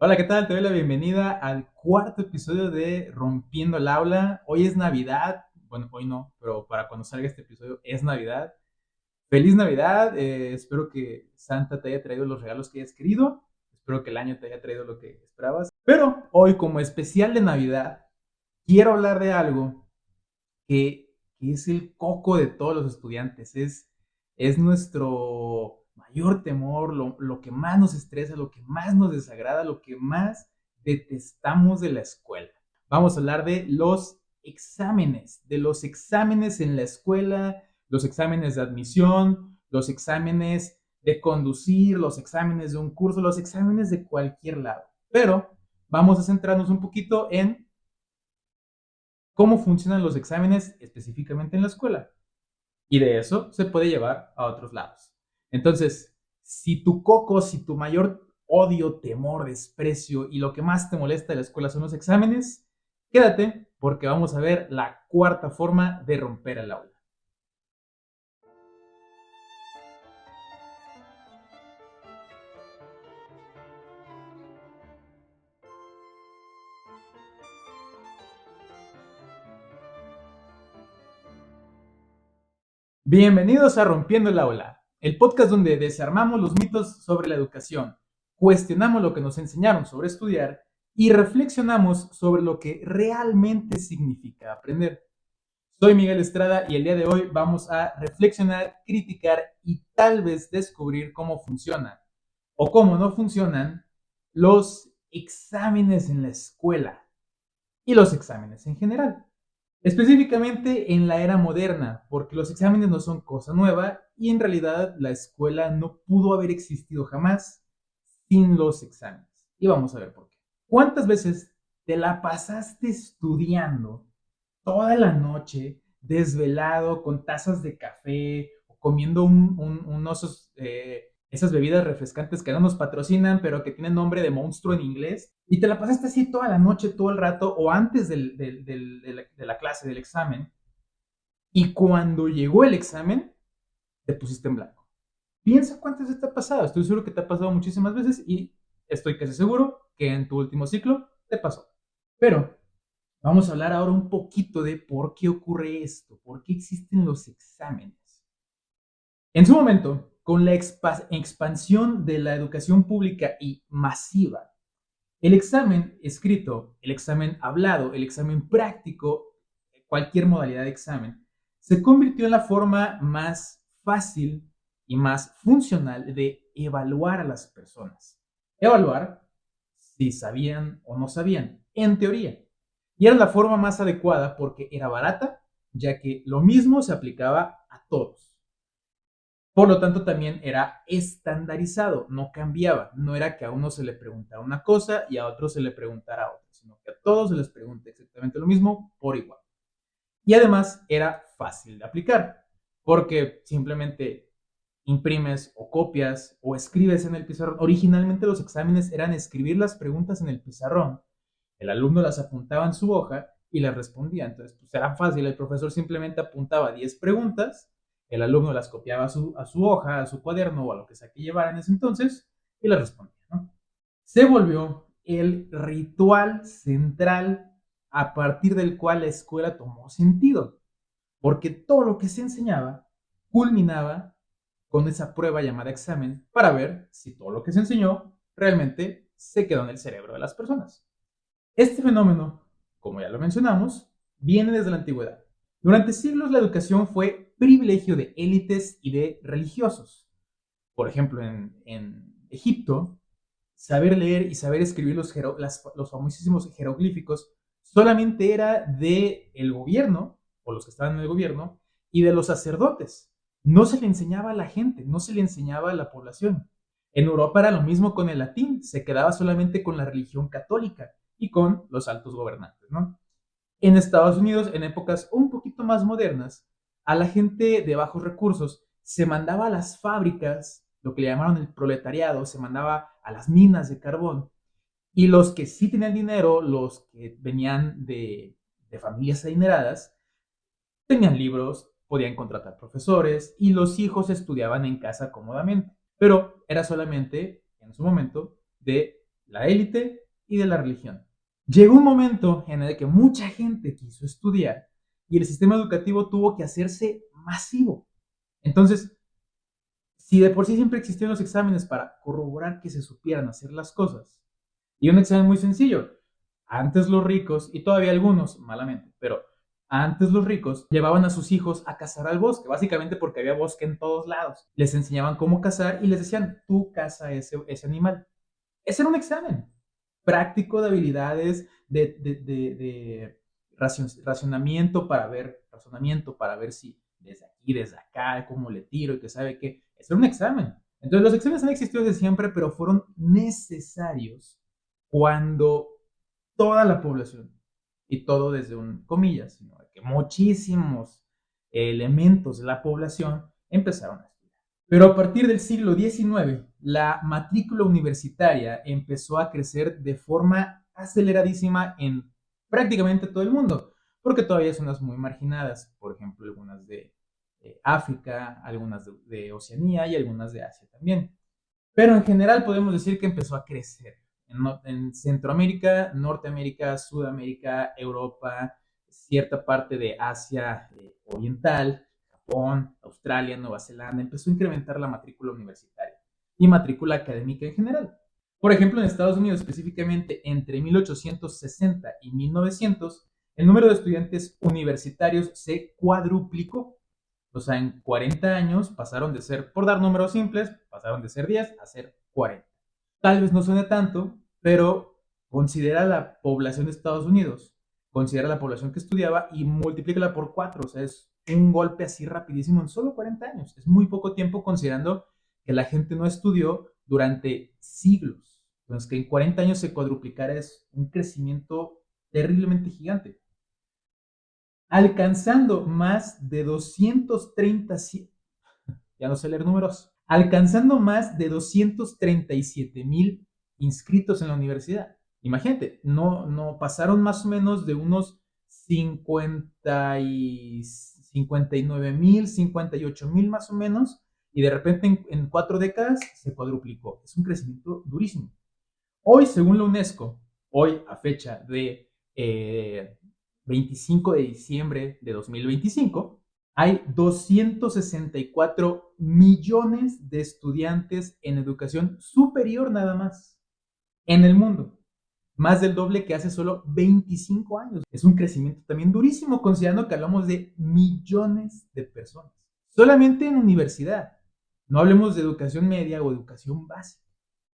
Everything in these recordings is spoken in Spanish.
Hola, ¿qué tal? Te doy la bienvenida al cuarto episodio de Rompiendo el Aula. Hoy es Navidad. Bueno, hoy no, pero para cuando salga este episodio es Navidad. Feliz Navidad. Espero que Santa te haya traído los regalos que hayas querido. Espero que el año te haya traído lo que esperabas. Pero hoy, como especial de Navidad, quiero hablar de algo que es el coco de todos los estudiantes. Es nuestro mayor temor, lo que más nos estresa, lo que más nos desagrada, lo que más detestamos de la escuela. Vamos a hablar de los exámenes en la escuela, los exámenes de admisión, los exámenes de conducir, los exámenes de un curso, los exámenes de cualquier lado. Pero vamos a centrarnos un poquito en cómo funcionan los exámenes específicamente en la escuela. Y de eso se puede llevar a otros lados. Entonces, si tu coco, si tu mayor odio, temor, desprecio y lo que más te molesta de la escuela son los exámenes, quédate porque vamos a ver la cuarta forma de romper el aula. Bienvenidos a Rompiendo el Aula, el podcast donde desarmamos los mitos sobre la educación, cuestionamos lo que nos enseñaron sobre estudiar y reflexionamos sobre lo que realmente significa aprender. Soy Miguel Estrada y el día de hoy vamos a reflexionar, criticar y tal vez descubrir cómo funcionan o cómo no funcionan los exámenes en la escuela y los exámenes en general. Específicamente en la era moderna, porque los exámenes no son cosa nueva y en realidad la escuela no pudo haber existido jamás sin los exámenes. Y vamos a ver por qué. ¿Cuántas veces te la pasaste estudiando toda la noche, desvelado, con tazas de café, o comiendo unos, esas bebidas refrescantes que no nos patrocinan, pero que tienen nombre de monstruo en inglés, y te la pasaste así toda la noche, todo el rato, o antes de la clase, del examen, y cuando llegó el examen, te pusiste en blanco? Piensa cuántas veces te ha pasado. Estoy seguro que te ha pasado muchísimas veces y estoy casi seguro que en tu último ciclo te pasó. Pero vamos a hablar ahora un poquito de por qué ocurre esto, por qué existen los exámenes. En su momento, con la expansión de la educación pública y masiva, el examen escrito, el examen hablado, el examen práctico, cualquier modalidad de examen, se convirtió en la forma más fácil y más funcional de evaluar a las personas. Evaluar si sabían o no sabían, en teoría. Y era la forma más adecuada porque era barata, ya que lo mismo se aplicaba a todos. Por lo tanto, también era estandarizado, no cambiaba. No era que a uno se le preguntara una cosa y a otro se le preguntara otra, sino que a todos se les pregunta exactamente lo mismo por igual. Y además era fácil de aplicar, porque simplemente imprimes o copias o escribes en el pizarrón. Originalmente los exámenes eran escribir las preguntas en el pizarrón, el alumno las apuntaba en su hoja y las respondía. Entonces, pues era fácil, el profesor simplemente apuntaba 10 preguntas, el alumno las copiaba a su hoja, a su cuaderno o a lo que sea que llevara en ese entonces y las respondía, ¿no? Se volvió el ritual central a partir del cual la escuela tomó sentido, porque todo lo que se enseñaba culminaba con esa prueba llamada examen para ver si todo lo que se enseñó realmente se quedó en el cerebro de las personas. Este fenómeno, como ya lo mencionamos, viene desde la antigüedad. Durante siglos la educación fue privilegio de élites y de religiosos. Por ejemplo, en Egipto, saber leer y saber escribir los famosísimos jeroglíficos solamente era del gobierno, o los que estaban en el gobierno, y de los sacerdotes. No se le enseñaba a la gente, no se le enseñaba a la población. En Europa era lo mismo con el latín, se quedaba solamente con la religión católica y con los altos gobernantes, ¿no? En Estados Unidos, en épocas un poquito más modernas, a la gente de bajos recursos se mandaba a las fábricas, lo que le llamaron el proletariado, se mandaba a las minas de carbón, y los que sí tenían dinero, los que venían de familias adineradas, tenían libros, podían contratar profesores y los hijos estudiaban en casa cómodamente. Pero era solamente, en su momento, de la élite y de la religión. Llegó un momento en el que mucha gente quiso estudiar y el sistema educativo tuvo que hacerse masivo. Entonces, si de por sí siempre existían los exámenes para corroborar que se supieran hacer las cosas, y un examen muy sencillo, antes los ricos, y todavía algunos, malamente, pero antes los ricos llevaban a sus hijos a cazar al bosque, básicamente porque había bosque en todos lados. Les enseñaban cómo cazar y les decían, tú caza ese animal. Ese era un examen práctico de habilidades, de razonamiento para ver si desde aquí, desde acá, cómo le tiro y que sabe qué. Ese era un examen. Entonces los exámenes han existido desde siempre, pero fueron necesarios cuando toda la población, y todo desde un comillas, sino que muchísimos elementos de la población empezaron a estudiar. Pero a partir del siglo XIX, la matrícula universitaria empezó a crecer de forma aceleradísima en prácticamente todo el mundo, porque todavía hay zonas muy marginadas, por ejemplo, algunas de África, algunas de Oceanía y algunas de Asia también. Pero en general podemos decir que empezó a crecer en Centroamérica, Norteamérica, Sudamérica, Europa, cierta parte de Asia Oriental, Japón, Australia, Nueva Zelanda, empezó a incrementar la matrícula universitaria y matrícula académica en general. Por ejemplo, en Estados Unidos, específicamente entre 1860 y 1900, el número de estudiantes universitarios se cuadruplicó. O sea, en 40 años pasaron de ser, por dar números simples, pasaron de ser 10 a ser 40. Tal vez no suene tanto, pero considera la población de Estados Unidos, considera la población que estudiaba y multiplícala por 4. O sea, es un golpe así rapidísimo en solo 40 años. Es muy poco tiempo considerando que la gente no estudió durante siglos. Entonces, que en 40 años se cuadruplicara es un crecimiento terriblemente gigante, alcanzando más de 230, ya no sé leer números, alcanzando más de 237,000 inscritos en la universidad. Imagínate, no pasaron más o menos de unos 59,000, 58,000 más o menos, y de repente en 4 décadas se cuadruplicó. Es un crecimiento durísimo. Hoy, según la UNESCO, hoy a fecha de 25 de diciembre de 2025, hay 264 millones de estudiantes en educación superior nada más en el mundo. Más del doble que hace solo 25 años. Es un crecimiento también durísimo considerando que hablamos de millones de personas. Solamente en universidad. No hablemos de educación media o educación básica.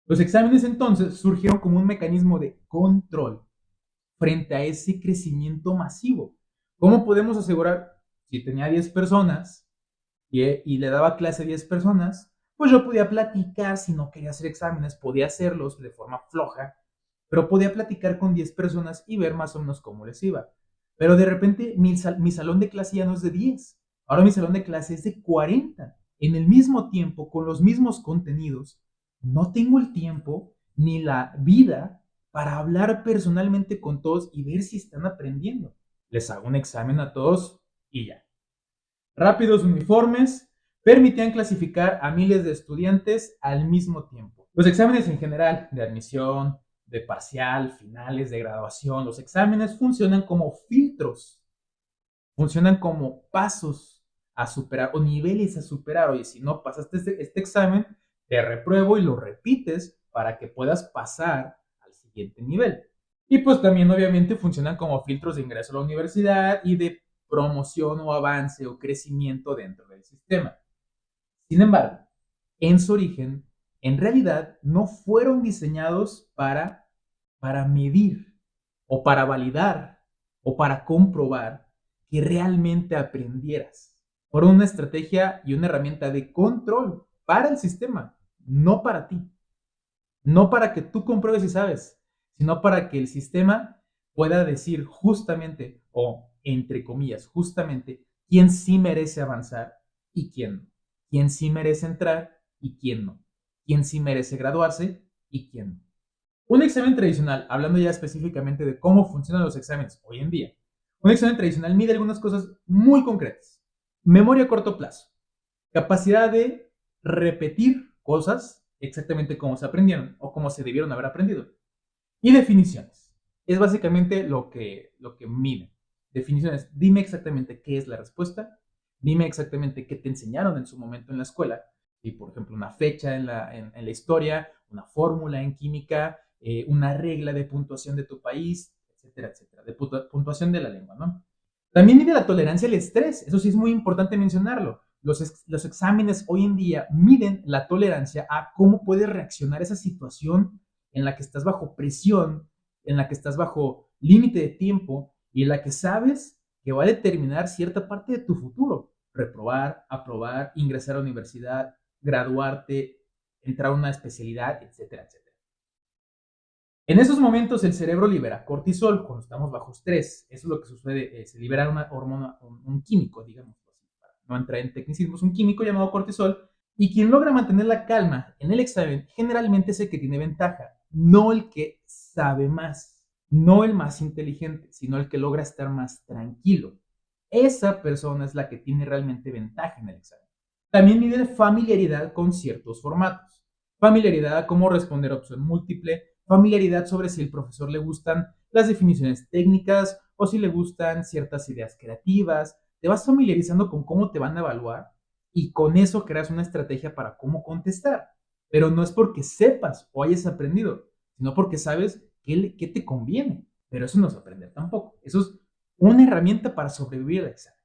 Los exámenes entonces surgieron como un mecanismo de control frente a ese crecimiento masivo. ¿Cómo podemos asegurar si tenía 10 personas y le daba clase a 10 personas? Pues yo podía platicar, si no quería hacer exámenes, podía hacerlos de forma floja, pero podía platicar con 10 personas y ver más o menos cómo les iba. Pero de repente mi salón de clase ya no es de 10, ahora mi salón de clase es de 40. En el mismo tiempo, con los mismos contenidos, no tengo el tiempo ni la vida para hablar personalmente con todos y ver si están aprendiendo. Les hago un examen a todos y ya. Rápidos uniformes permitían clasificar a miles de estudiantes al mismo tiempo. Los exámenes en general, de admisión, de parcial, finales, de graduación, los exámenes funcionan como filtros, funcionan como pasos a superar o niveles a superar. Oye, si no pasaste este examen, te repruebo y lo repites para que puedas pasar al siguiente nivel. Y pues también obviamente funcionan como filtros de ingreso a la universidad y de promoción o avance o crecimiento dentro del sistema. Sin embargo, en su origen, en realidad no fueron diseñados para medir o para validar o para comprobar que realmente aprendieras. Fueron una estrategia y una herramienta de control para el sistema, no para ti. No para que tú compruebes si sabes, sino para que el sistema pueda decir justamente, o entre comillas, justamente, quién sí merece avanzar y quién no. Quién sí merece entrar y quién no. Quién sí merece graduarse y quién no. Un examen tradicional, hablando ya específicamente de cómo funcionan los exámenes hoy en día, un examen tradicional mide algunas cosas muy concretas. Memoria a corto plazo, capacidad de repetir cosas exactamente como se aprendieron o como se debieron haber aprendido. Y definiciones. Es básicamente lo que miden. Definiciones. Dime exactamente qué es la respuesta. Dime exactamente qué te enseñaron en su momento en la escuela. Y, por ejemplo, una fecha en la historia, una fórmula en química, una regla de puntuación de tu país, etcétera, etcétera. De puntuación de la lengua, ¿no? También mide la tolerancia al estrés. Eso sí es muy importante mencionarlo. Los exámenes hoy en día miden la tolerancia a cómo puedes reaccionar a esa situación en la que estás bajo presión, en la que estás bajo límite de tiempo y en la que sabes que va a determinar cierta parte de tu futuro. Reprobar, aprobar, ingresar a la universidad, graduarte, entrar a una especialidad, etcétera, etcétera. En esos momentos el cerebro libera cortisol cuando estamos bajo estrés. Eso es lo que sucede, se libera una hormona, un químico, digamos así, para no entrar en tecnicismos, un químico llamado cortisol, y quien logra mantener la calma en el examen generalmente es el que tiene ventaja, no el que sabe más, no el más inteligente, sino el que logra estar más tranquilo. Esa persona es la que tiene realmente ventaja en el examen. También mide familiaridad con ciertos formatos. Familiaridad a cómo responder a opción múltiple, familiaridad sobre si al profesor le gustan las definiciones técnicas o si le gustan ciertas ideas creativas. Te vas familiarizando con cómo te van a evaluar y con eso creas una estrategia para cómo contestar. Pero no es porque sepas o hayas aprendido, sino porque sabes qué te conviene. Pero eso no es aprender tampoco. Eso es una herramienta para sobrevivir al examen.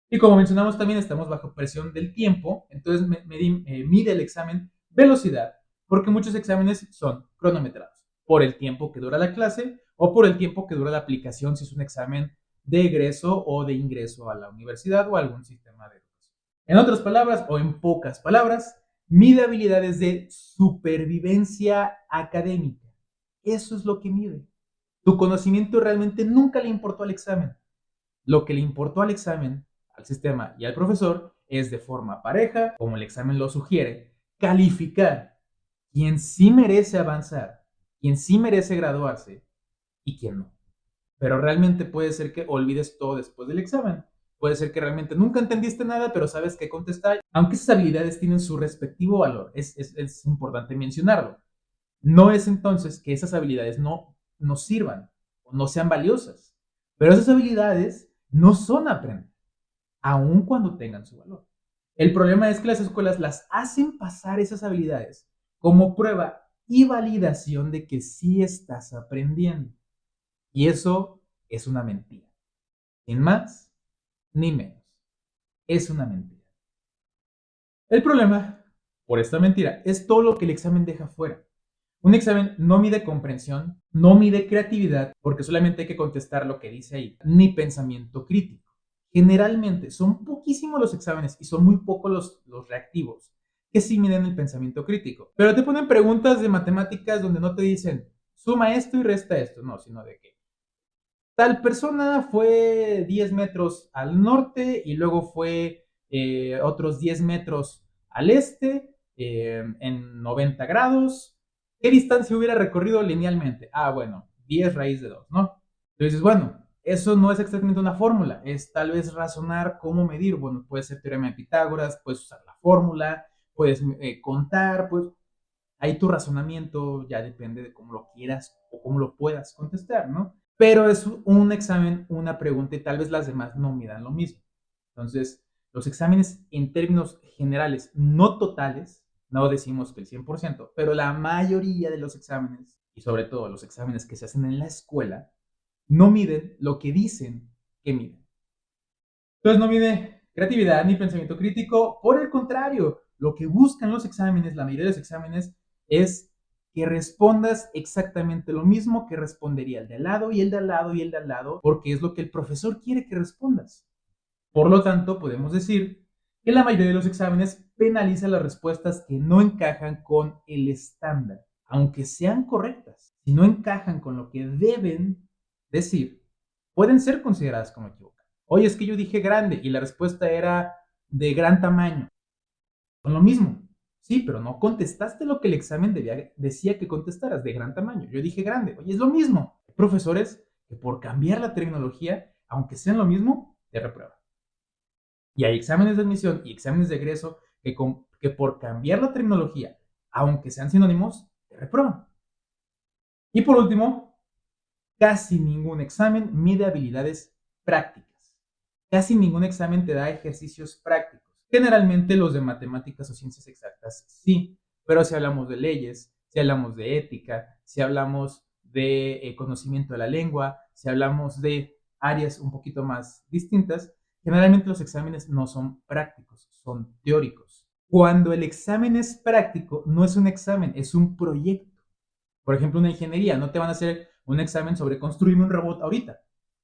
Y como mencionamos también, estamos bajo presión del tiempo, entonces mide el examen velocidad, porque muchos exámenes son cronometrados por el tiempo que dura la clase o por el tiempo que dura la aplicación si es un examen de egreso o de ingreso a la universidad o a algún sistema de educación. En otras palabras, o en pocas palabras, mide habilidades de supervivencia académica. Eso es lo que mide. Tu conocimiento realmente nunca le importó al examen. Lo que le importó al examen, al sistema y al profesor es de forma pareja, como el examen lo sugiere, calificar quién sí merece avanzar, quién sí merece graduarse y quién no. Pero realmente puede ser que olvides todo después del examen. Puede ser que realmente nunca entendiste nada, pero sabes qué contestar. Aunque esas habilidades tienen su respectivo valor, es importante mencionarlo. No es entonces que esas habilidades no sirvan o no sean valiosas, pero esas habilidades no son aprender, aun cuando tengan su valor. El problema es que las escuelas las hacen pasar esas habilidades como prueba y validación de que sí estás aprendiendo. Y eso es una mentira. Sin más ni menos. Es una mentira. El problema, por esta mentira, es todo lo que el examen deja fuera. Un examen no mide comprensión, no mide creatividad, porque solamente hay que contestar lo que dice ahí, ni pensamiento crítico. Generalmente son poquísimos los exámenes y son muy pocos los reactivos que sí miden el pensamiento crítico. Pero te ponen preguntas de matemáticas donde no te dicen suma esto y resta esto, no, sino de que tal persona fue 10 metros al norte y luego fue otros 10 metros al este en 90 grados. ¿Qué distancia hubiera recorrido linealmente? Ah, bueno, 10 raíz de 2, ¿no? Entonces, bueno, eso no es exactamente una fórmula, es tal vez razonar cómo medir. Bueno, puede ser teorema de Pitágoras, puedes usar la fórmula, puedes contar, pues ahí tu razonamiento ya depende de cómo lo quieras o cómo lo puedas contestar, ¿no? Pero es un examen, una pregunta y tal vez las demás no midan lo mismo. Entonces, los exámenes en términos generales, no totales, no decimos que el 100%, pero la mayoría de los exámenes, y sobre todo los exámenes que se hacen en la escuela, no miden lo que dicen que miden. Entonces no mide creatividad ni pensamiento crítico, por el contrario, lo que buscan los exámenes, la mayoría de los exámenes, es que respondas exactamente lo mismo que respondería el de al lado y el de al lado y el de al lado, porque es lo que el profesor quiere que respondas. Por lo tanto, podemos decir que la mayoría de los exámenes penaliza las respuestas que no encajan con el estándar, aunque sean correctas. Si no encajan con lo que deben decir, pueden ser consideradas como equivocadas. Oye, es que yo dije grande y la respuesta era de gran tamaño. Son lo mismo. Sí, pero no contestaste lo que el examen decía que contestaras, de gran tamaño. Yo dije grande. Oye, es lo mismo. Hay profesores que por cambiar la terminología, aunque sean lo mismo, te reprueban. Y hay exámenes de admisión y exámenes de egreso que por cambiar la terminología, aunque sean sinónimos, te reprueban. Y por último, casi ningún examen mide habilidades prácticas. Casi ningún examen te da ejercicios prácticos. Generalmente los de matemáticas o ciencias exactas sí, pero si hablamos de leyes, si hablamos de ética, si hablamos de conocimiento de la lengua, si hablamos de áreas un poquito más distintas, generalmente los exámenes no son prácticos, son teóricos. Cuando el examen es práctico, no es un examen, es un proyecto. Por ejemplo, una ingeniería, no te van a hacer un examen sobre construirme un robot ahorita,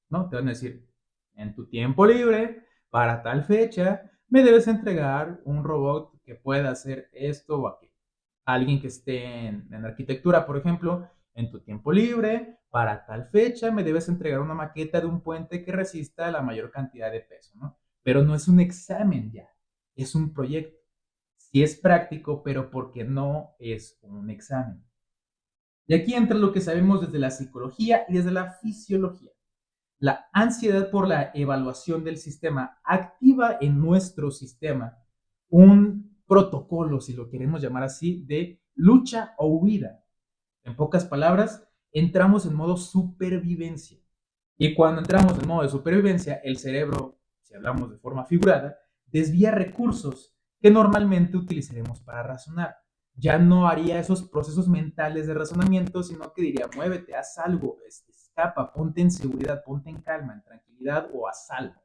¿no? Te van a decir, en tu tiempo libre, para tal fecha, me debes entregar un robot que pueda hacer esto o aquello. Alguien que esté en arquitectura, por ejemplo, en tu tiempo libre, para tal fecha, me debes entregar una maqueta de un puente que resista la mayor cantidad de peso, ¿no? Pero no es un examen ya, es un proyecto. Sí es práctico, pero porque no es un examen. Y aquí entra lo que sabemos desde la psicología y desde la fisiología. La ansiedad por la evaluación del sistema activa en nuestro sistema un protocolo, si lo queremos llamar así, de lucha o huida. En pocas palabras, entramos en modo supervivencia. Y cuando entramos en modo de supervivencia, el cerebro, si hablamos de forma figurada, desvía recursos que normalmente utilizaremos para razonar. Ya no haría esos procesos mentales de razonamiento, sino que diría, muévete, haz algo, escapa, ponte en seguridad, ponte en calma, en tranquilidad o a salvo.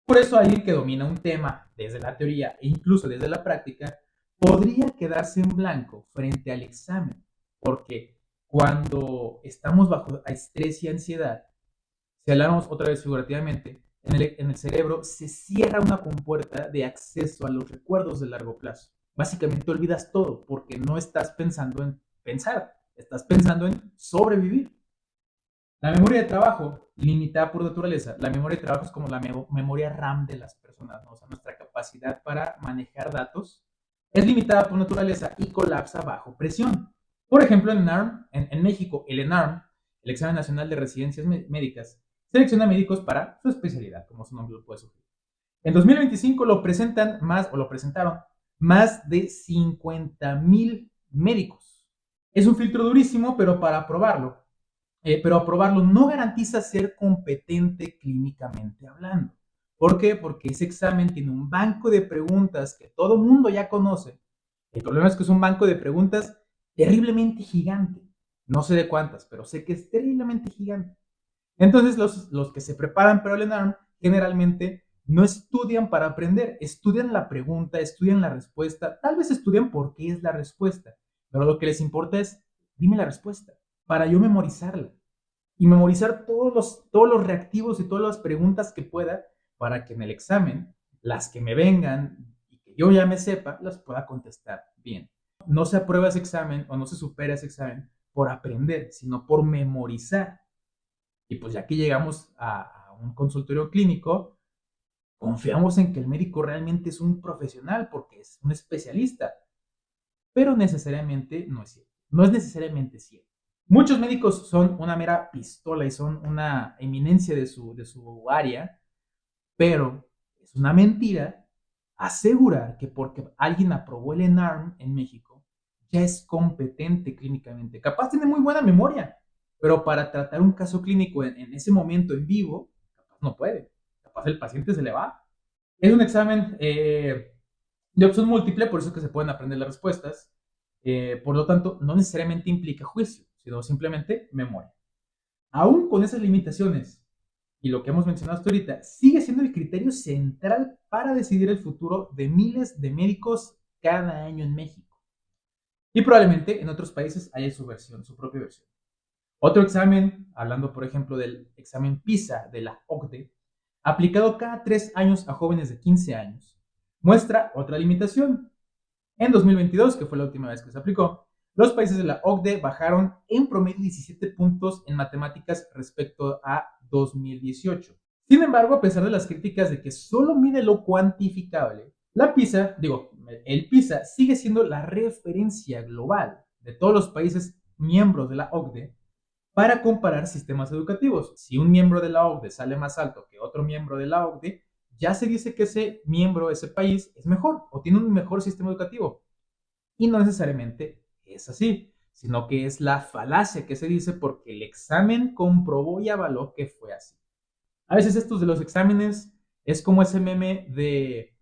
Por eso alguien que domina un tema desde la teoría e incluso desde la práctica podría quedarse en blanco frente al examen, porque cuando estamos bajo estrés y ansiedad, si hablamos otra vez figurativamente, en el cerebro se cierra una compuerta de acceso a los recuerdos de largo plazo. Básicamente olvidas todo porque no estás pensando en pensar, estás pensando en sobrevivir. La memoria de trabajo, limitada por naturaleza, la memoria de trabajo es como la memoria RAM de las personas, ¿no? O sea, nuestra capacidad para manejar datos es limitada por naturaleza y colapsa bajo presión. Por ejemplo, en México, el ENARM, el Examen Nacional de Residencias Médicas, selecciona médicos para su especialidad, como su nombre lo puede sugerir. En 2025 lo presentaron más de 50,000 médicos. Es un filtro durísimo, pero aprobarlo no garantiza ser competente clínicamente hablando. ¿Por qué? Porque ese examen tiene un banco de preguntas que todo el mundo ya conoce. El problema es que es un banco de preguntas terriblemente gigante. No sé de cuántas, pero sé que es terriblemente gigante. Entonces, los que se preparan para el ENARM generalmente no estudian para aprender, estudian la pregunta, estudian la respuesta, tal vez estudian por qué es la respuesta, pero lo que les importa es, dime la respuesta, para yo memorizarla y memorizar todos los reactivos y todas las preguntas que pueda para que en el examen, las que me vengan y que yo ya me sepa, las pueda contestar bien. No se aprueba ese examen o no se supera ese examen por aprender, sino por memorizar. Y pues ya que llegamos a un consultorio clínico, confiamos en que el médico realmente es un profesional porque es un especialista, pero necesariamente no es cierto. No es necesariamente cierto. Muchos médicos son una mera pistola y son una eminencia de su área, pero es una mentira asegurar que porque alguien aprobó el ENARM en México, ya es competente clínicamente. Capaz tiene muy buena memoria, pero para tratar un caso clínico en ese momento en vivo, capaz no puede. Capaz el paciente se le va. Es un examen de opción múltiple, por eso es que se pueden aprender las respuestas. Por lo tanto, no necesariamente implica juicio, sino simplemente memoria. Aún con esas limitaciones y lo que hemos mencionado hasta ahorita, sigue siendo el criterio central para decidir el futuro de miles de médicos cada año en México. Y probablemente en otros países haya su propia versión. Otro examen, hablando por ejemplo del examen PISA de la OCDE, aplicado cada 3 años a jóvenes de 15 años, muestra otra limitación. En 2022, que fue la última vez que se aplicó, los países de la OCDE bajaron en promedio 17 puntos en matemáticas respecto a 2018. Sin embargo, a pesar de las críticas de que solo mide lo cuantificable, el PISA sigue siendo la referencia global de todos los países miembros de la OCDE para comparar sistemas educativos. Si un miembro de la OCDE sale más alto que otro miembro de la OCDE, ya se dice que ese miembro, ese país, es mejor o tiene un mejor sistema educativo. Y no necesariamente es así. sino que es la falacia que se dice porque el examen comprobó y avaló que fue así. A veces estos de los exámenes es como ese meme de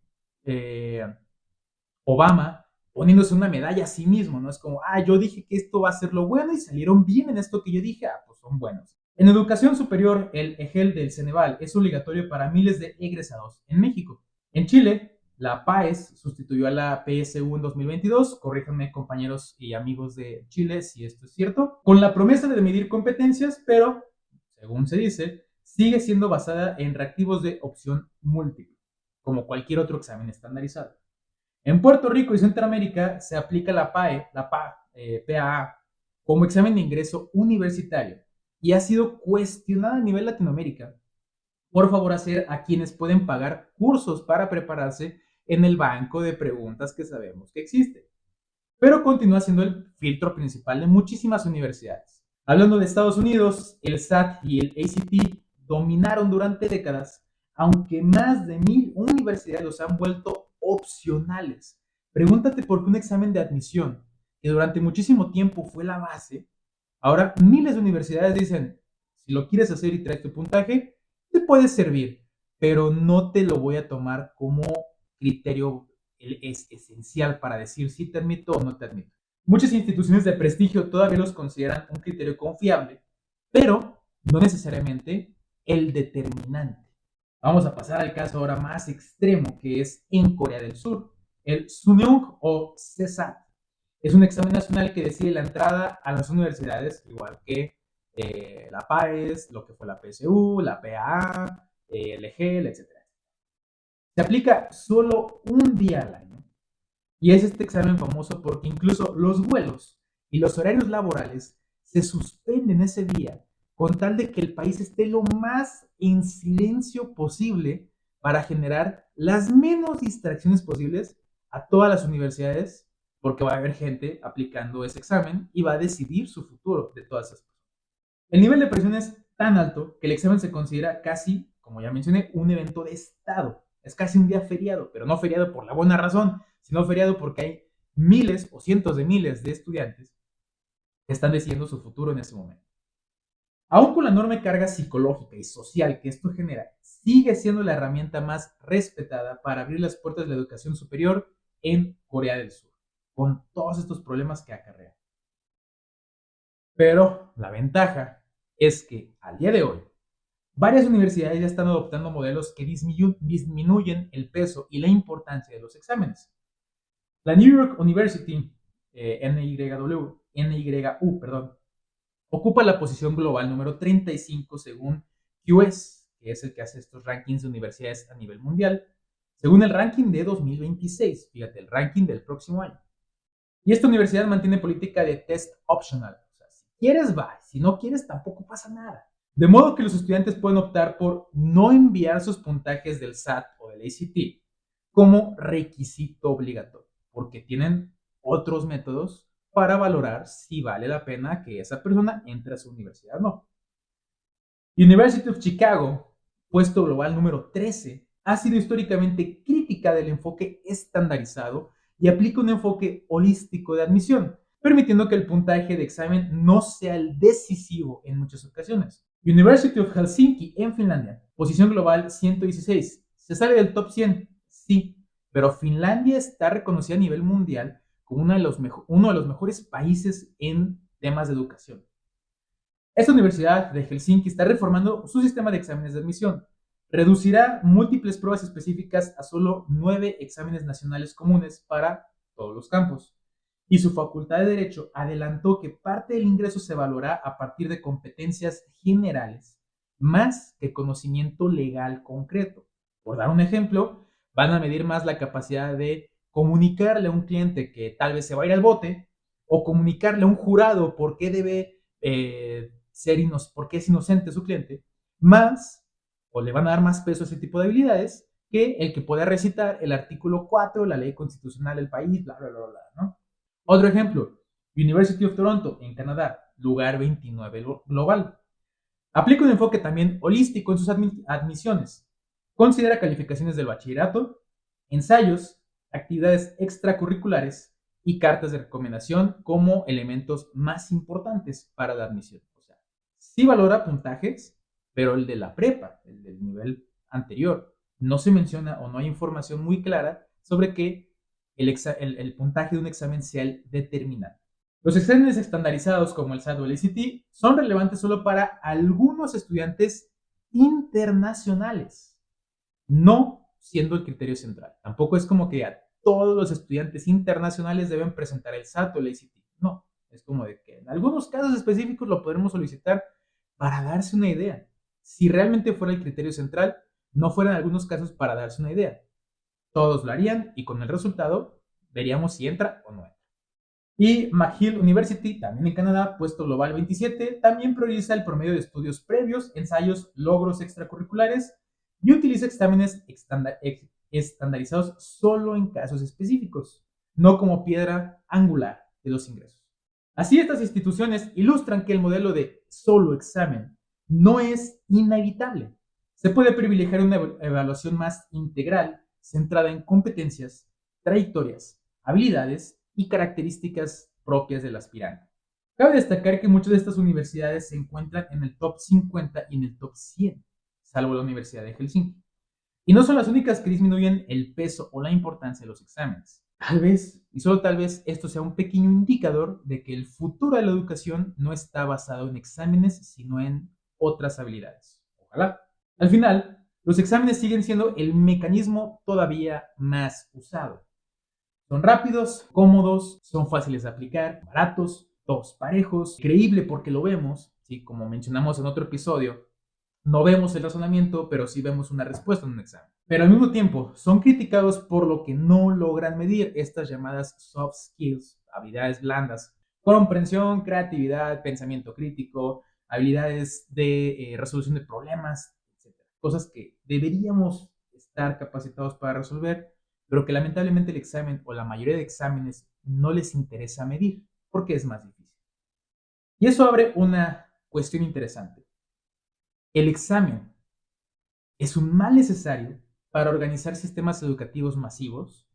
Obama poniéndose una medalla a sí mismo, ¿no? Es como, yo dije que esto va a ser lo bueno y salieron bien en esto que yo dije, pues son buenos. En educación superior, el EGEL del Ceneval es obligatorio para miles de egresados en México. En Chile, la PAES sustituyó a la PSU en 2022, corríjanme compañeros y amigos de Chile si esto es cierto, con la promesa de medir competencias, pero, según se dice, sigue siendo basada en reactivos de opción múltiple, como cualquier otro examen estandarizado. En Puerto Rico y Centroamérica se aplica la PAA, como examen de ingreso universitario y ha sido cuestionada a nivel Latinoamérica por favorecer a quienes pueden pagar cursos para prepararse en el banco de preguntas que sabemos que existe, pero continúa siendo el filtro principal de muchísimas universidades. Hablando de Estados Unidos, el SAT y el ACT dominaron durante décadas, aunque más de 1000 universidades los han vuelto opcionales. Pregúntate por qué un examen de admisión, que durante muchísimo tiempo fue la base, ahora miles de universidades dicen, si lo quieres hacer y traes tu puntaje, te puede servir, pero no te lo voy a tomar como criterio es esencial para decir si te admito o no te admito. Muchas instituciones de prestigio todavía los consideran un criterio confiable, pero no necesariamente el determinante. Vamos a pasar al caso ahora más extremo, que es en Corea del Sur, el Suneung o CESAT. Es un examen nacional que decide la entrada a las universidades, igual que la PAES, lo que fue la PSU, la PAA, el EGEL, etc. Se aplica solo un día al año y es este examen famoso porque incluso los vuelos y los horarios laborales se suspenden ese día con tal de que el país esté lo más en silencio posible para generar las menos distracciones posibles a todas las universidades, porque va a haber gente aplicando ese examen y va a decidir su futuro de todas esas personas. El nivel de presión es tan alto que el examen se considera casi, como ya mencioné, un evento de Estado. Es casi un día feriado, pero no feriado por la buena razón, sino feriado porque hay miles o cientos de miles de estudiantes que están decidiendo su futuro en ese momento. Aún con la enorme carga psicológica y social que esto genera, sigue siendo la herramienta más respetada para abrir las puertas de la educación superior en Corea del Sur, con todos estos problemas que acarrea. Pero la ventaja es que al día de hoy, varias universidades ya están adoptando modelos que disminuyen el peso y la importancia de los exámenes. La New York University, NYU, ocupa la posición global número 35 según QS, que es el que hace estos rankings de universidades a nivel mundial, según el ranking de 2026, fíjate, el ranking del próximo año. Y esta universidad mantiene política de test optional. O sea, si quieres, va. Si no quieres, tampoco pasa nada. De modo que los estudiantes pueden optar por no enviar sus puntajes del SAT o del ACT como requisito obligatorio, porque tienen otros métodos para valorar si vale la pena que esa persona entre a su universidad o no. University of Chicago, puesto global número 13, ha sido históricamente crítica del enfoque estandarizado y aplica un enfoque holístico de admisión, permitiendo que el puntaje de examen no sea el decisivo en muchas ocasiones. University of Helsinki en Finlandia, posición global 116. ¿Se sale del top 100? Sí, pero Finlandia está reconocida a nivel mundial como uno de los mejores países en temas de educación. Esta universidad de Helsinki está reformando su sistema de exámenes de admisión. Reducirá múltiples pruebas específicas a solo 9 exámenes nacionales comunes para todos los campos. Y su facultad de Derecho adelantó que parte del ingreso se evaluará a partir de competencias generales, más que conocimiento legal concreto. Por dar un ejemplo, van a medir más la capacidad de comunicarle a un cliente que tal vez se va a ir al bote, o comunicarle a un jurado por qué debe porque es inocente su cliente, más, o le van a dar más peso a ese tipo de habilidades que el que pueda recitar el artículo 4 de la ley constitucional del país, bla, bla, bla, bla, ¿no? Otro ejemplo, University of Toronto, en Canadá, lugar 29 global. Aplica un enfoque también holístico en sus admisiones. Considera calificaciones del bachillerato, ensayos, actividades extracurriculares y cartas de recomendación como elementos más importantes para la admisión. O sea, sí valora puntajes, pero el de la prepa, el del nivel anterior, no se menciona o no hay información muy clara sobre que el puntaje de un examen sea el determinante. Los exámenes estandarizados como el SAT o el ACT son relevantes solo para algunos estudiantes internacionales, no siendo el criterio central. Tampoco es como que a todos los estudiantes internacionales deben presentar el SAT o el ACT. No, es como de que en algunos casos específicos lo podremos solicitar para darse una idea. Si realmente fuera el criterio central, no fuera en algunos casos para darse una idea. Todos lo harían y con el resultado veríamos si entra o no entra. Y McGill University, también en Canadá, puesto global 27, también prioriza el promedio de estudios previos, ensayos, logros extracurriculares y utiliza exámenes estandarizados solo en casos específicos, no como piedra angular de los ingresos. Así, estas instituciones ilustran que el modelo de solo examen no es inevitable. Se puede privilegiar una evaluación más integral, centrada en competencias, trayectorias, habilidades y características propias del aspirante. Cabe destacar que muchas de estas universidades se encuentran en el top 50 y en el top 100, salvo la Universidad de Helsinki. Y no son las únicas que disminuyen el peso o la importancia de los exámenes. Tal vez, y solo tal vez, esto sea un pequeño indicador de que el futuro de la educación no está basado en exámenes, sino en otras habilidades. Ojalá. Al final, los exámenes siguen siendo el mecanismo todavía más usado. Son rápidos, cómodos, son fáciles de aplicar, baratos, todos parejos, creíble porque lo vemos, ¿sí? Como mencionamos en otro episodio, no vemos el razonamiento, pero sí vemos una respuesta en un examen. Pero al mismo tiempo, son criticados por lo que no logran medir estas llamadas soft skills, habilidades blandas, comprensión, creatividad, pensamiento crítico, habilidades de resolución de problemas, etc. Cosas que deberíamos estar capacitados para resolver, pero que lamentablemente el examen o la mayoría de exámenes no les interesa medir porque es más difícil. Y eso abre una cuestión interesante. ¿El examen es un mal necesario para organizar sistemas educativos masivos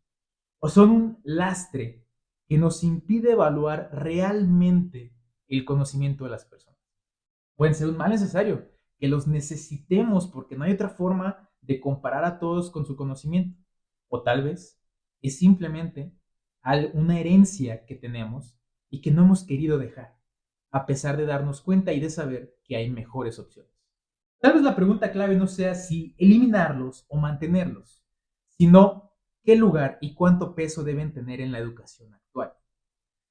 o son un lastre que nos impide evaluar realmente el conocimiento de las personas? Pueden ser un mal necesario, que los necesitemos porque no hay otra forma de comparar a todos con su conocimiento. O tal vez es simplemente una herencia que tenemos y que no hemos querido dejar, a pesar de darnos cuenta y de saber que hay mejores opciones. Tal vez la pregunta clave no sea si eliminarlos o mantenerlos, sino qué lugar y cuánto peso deben tener en la educación actual.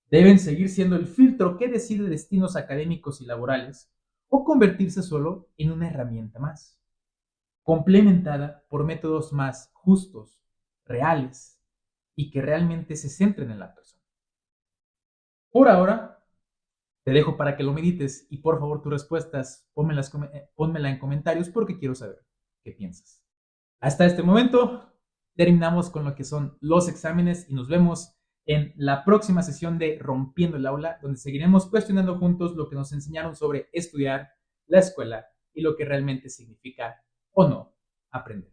¿Deben seguir siendo el filtro que decide destinos académicos y laborales o convertirse solo en una herramienta más, complementada por métodos más justos, reales y que realmente se centren en la persona? Por ahora, te dejo para que lo medites y por favor tus respuestas pónmela en comentarios porque quiero saber qué piensas. Hasta este momento terminamos con lo que son los exámenes y nos vemos en la próxima sesión de Rompiendo el Aula, donde seguiremos cuestionando juntos lo que nos enseñaron sobre estudiar, la escuela y lo que realmente significa o no aprender.